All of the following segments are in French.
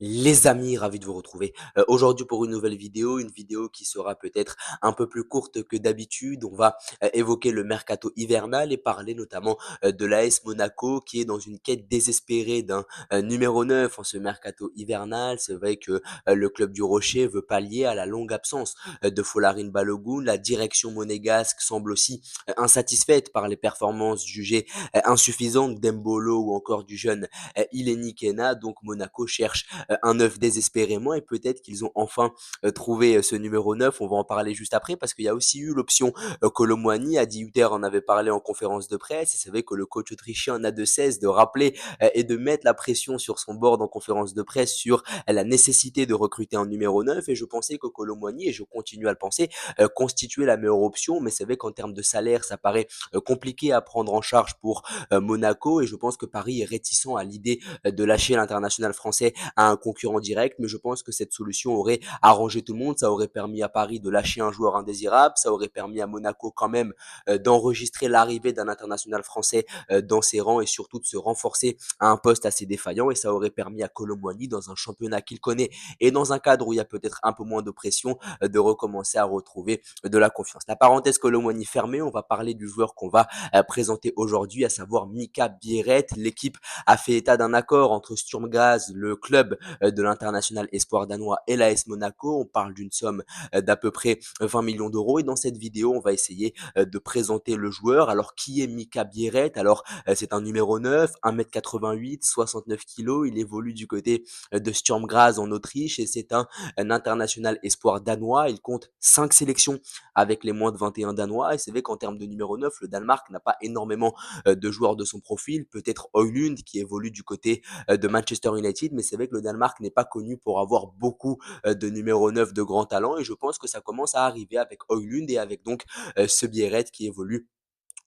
Les amis, ravi de vous retrouver. Aujourd'hui pour une vidéo qui sera peut-être un peu plus courte que d'habitude. On va, évoquer le mercato hivernal et parler notamment, de l'AS Monaco qui est dans une quête désespérée d'un, numéro 9 en ce mercato hivernal. C'est vrai que, le club du Rocher veut pallier à la longue absence, de Folarin Balogun. La direction monégasque semble aussi, insatisfaite par les performances jugées, insuffisantes d'Embolo ou encore du jeune, Ileny Kena. Donc Monaco cherche un neuf désespérément et peut-être qu'ils ont enfin trouvé ce numéro 9. On va en parler juste après parce qu'il y a aussi eu l'option Kolo Muani. Adi Hutter en avait parlé en conférence de presse et c'est vrai que le coach autrichien n'a de cesse de rappeler et de mettre la pression sur son board en conférence de presse sur la nécessité de recruter un numéro 9 et je pensais que Kolo Muani, et je continue à le penser, constituait la meilleure option, mais c'est vrai qu'en termes de salaire ça paraît compliqué à prendre en charge pour Monaco et je pense que Paris est réticent à l'idée de lâcher l'international français à un concurrent direct, mais je pense que cette solution aurait arrangé tout le monde. Ça aurait permis à Paris de lâcher un joueur indésirable, ça aurait permis à Monaco quand même d'enregistrer l'arrivée d'un international français dans ses rangs et surtout de se renforcer à un poste assez défaillant et ça aurait permis à Kolo Muani dans un championnat qu'il connaît et dans un cadre où il y a peut-être un peu moins de pression de recommencer à retrouver de la confiance. La parenthèse Kolo Muani fermée, on va parler du joueur qu'on va présenter aujourd'hui, à savoir Mika Bierret. L'équipe a fait état d'un accord entre Sturm Graz, le club de l'international espoir danois et l'AS Monaco. On parle d'une somme d'à peu près 20 millions d'euros et dans cette vidéo, on va essayer de présenter le joueur. Alors, qui est Mika Bierret? Alors, c'est un numéro 9, 1m88, 69 kg. Il évolue du côté de Sturm Graz en Autriche et c'est un international espoir danois. Il compte 5 sélections avec les moins de 21 danois et c'est vrai qu'en termes de numéro 9, le Danemark n'a pas énormément de joueurs de son profil, peut-être Højlund qui évolue du côté de Manchester United, mais c'est vrai que le Danemark n'est pas connu pour avoir beaucoup de numéro 9 de grand talent et je pense que ça commence à arriver avec Højlund et avec donc ce Bierret qui évolue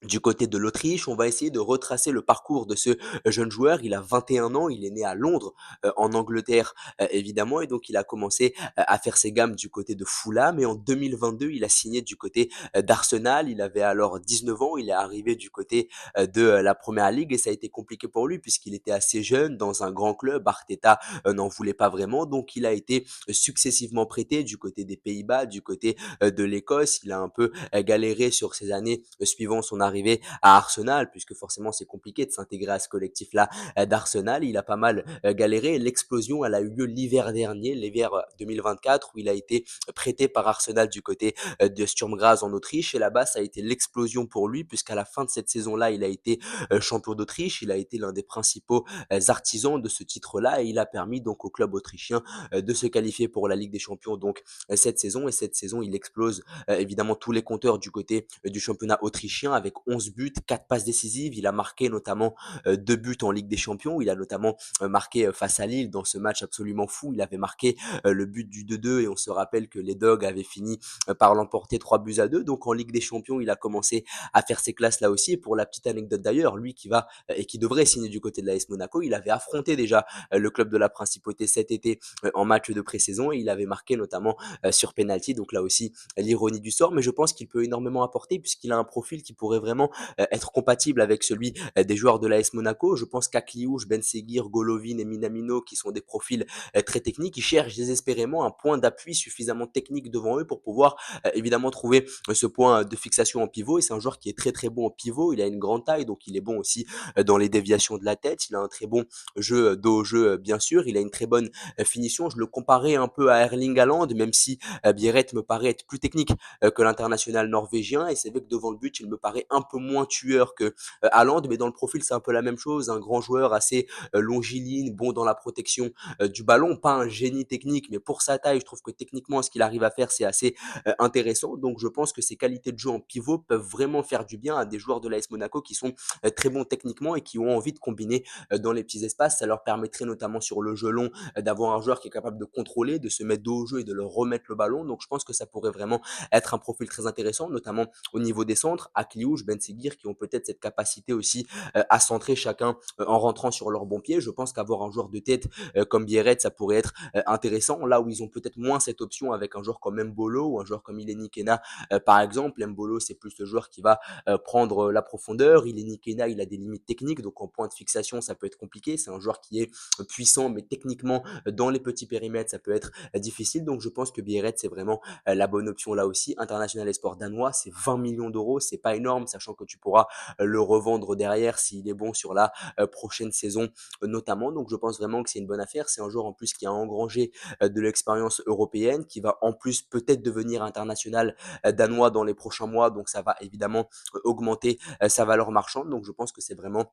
du côté de l'Autriche. On va essayer de retracer le parcours de ce jeune joueur. Il a 21 ans, il est né à Londres, en Angleterre, évidemment, et donc il a commencé à faire ses gammes du côté de Fulham. Et en 2022, il a signé du côté d'Arsenal. Il avait alors 19 ans. Il est arrivé du côté de la Première Ligue et ça a été compliqué pour lui puisqu'il était assez jeune dans un grand club. Arteta n'en voulait pas vraiment, donc il a été successivement prêté du côté des Pays-Bas, du côté de l'Écosse. Il a un peu galéré sur ces années suivant son arrivée à Arsenal, puisque forcément c'est compliqué de s'intégrer à ce collectif-là d'Arsenal. Il a pas mal galéré. L'explosion, elle a eu lieu l'hiver dernier, l'hiver 2024, où il a été prêté par Arsenal du côté de Sturm Graz en Autriche. Et là-bas, ça a été l'explosion pour lui, puisqu'à la fin de cette saison-là, il a été champion d'Autriche. Il a été l'un des principaux artisans de ce titre-là et il a permis donc au club autrichien de se qualifier pour la Ligue des Champions donc cette saison. Et cette saison, il explose évidemment tous les compteurs du côté du championnat autrichien avec 11 buts, 4 passes décisives. Il a marqué notamment 2 buts en Ligue des Champions. Il a notamment marqué face à Lille dans ce match absolument fou. Il avait marqué le but du 2-2 et on se rappelle que les Dogs avaient fini par l'emporter 3-2. Donc en Ligue des Champions, il a commencé à faire ses classes là aussi. Et pour la petite anecdote d'ailleurs, lui qui va et qui devrait signer du côté de l'AS Monaco, il avait affronté déjà le club de la Principauté cet été en match de pré-saison et il avait marqué notamment sur penalty. Donc là aussi, l'ironie du sort, mais je pense qu'il peut énormément apporter puisqu'il a un profil qui pourrait vraiment être compatible avec celui des joueurs de l'AS Monaco. Je pense qu'Akliouche, Ben Seguir, Golovin et Minamino, qui sont des profils très techniques, ils cherchent désespérément un point d'appui suffisamment technique devant eux pour pouvoir évidemment trouver ce point de fixation en pivot. Et c'est un joueur qui est très très bon en pivot. Il a une grande taille, donc il est bon aussi dans les déviations de la tête. Il a un très bon jeu dos au jeu, bien sûr. Il a une très bonne finition. Je le comparais un peu à Erling Haaland, même si Bierret me paraît être plus technique que l'international norvégien. Et c'est vrai que devant le but, il me paraît un peu moins tueur que Haaland, mais dans le profil, c'est un peu la même chose. Un grand joueur assez longiligne, bon dans la protection du ballon, pas un génie technique, mais pour sa taille, je trouve que techniquement, ce qu'il arrive à faire, c'est assez intéressant. Donc, je pense que ses qualités de jeu en pivot peuvent vraiment faire du bien à des joueurs de l'AS Monaco qui sont très bons techniquement et qui ont envie de combiner dans les petits espaces. Ça leur permettrait notamment sur le jeu long d'avoir un joueur qui est capable de contrôler, de se mettre dos au jeu et de leur remettre le ballon. Donc, je pense que ça pourrait vraiment être un profil très intéressant, notamment au niveau des centres. Akliouche, Ben Seguir, qui ont peut-être cette capacité aussi à centrer chacun en rentrant sur leur bon pied. Je pense qu'avoir un joueur de tête comme Biarritz, ça pourrait être intéressant. Là où ils ont peut-être moins cette option avec un joueur comme Mbolo ou un joueur comme Ileni Kena, par exemple. Mbolo, c'est plus le joueur qui va prendre la profondeur. Ileni Kena, il a des limites techniques, donc en point de fixation, ça peut être compliqué. C'est un joueur qui est puissant, mais techniquement, dans les petits périmètres, ça peut être difficile. Donc je pense que Biarritz, c'est vraiment la bonne option là aussi. International Esport danois, c'est 20 millions d'euros, c'est pas énorme, sachant que tu pourras le revendre derrière s'il est bon sur la prochaine saison notamment. Donc je pense vraiment que c'est une bonne affaire. C'est un joueur en plus qui a engrangé de l'expérience européenne, qui va en plus peut-être devenir international danois dans les prochains mois. Donc ça va évidemment augmenter sa valeur marchande. Donc je pense que c'est vraiment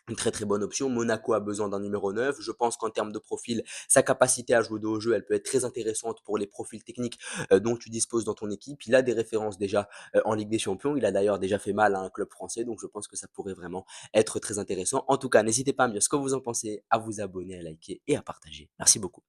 une très très bonne option. Monaco a besoin d'un numéro 9. Je pense qu'en termes de profil, sa capacité à jouer de haut jeu, elle peut être très intéressante pour les profils techniques dont tu disposes dans ton équipe. Il a des références déjà en Ligue des Champions. Il a d'ailleurs déjà fait mal à un club français. Donc je pense que ça pourrait vraiment être très intéressant. En tout cas, n'hésitez pas à me dire ce que vous en pensez, à vous abonner, à liker et à partager. Merci beaucoup.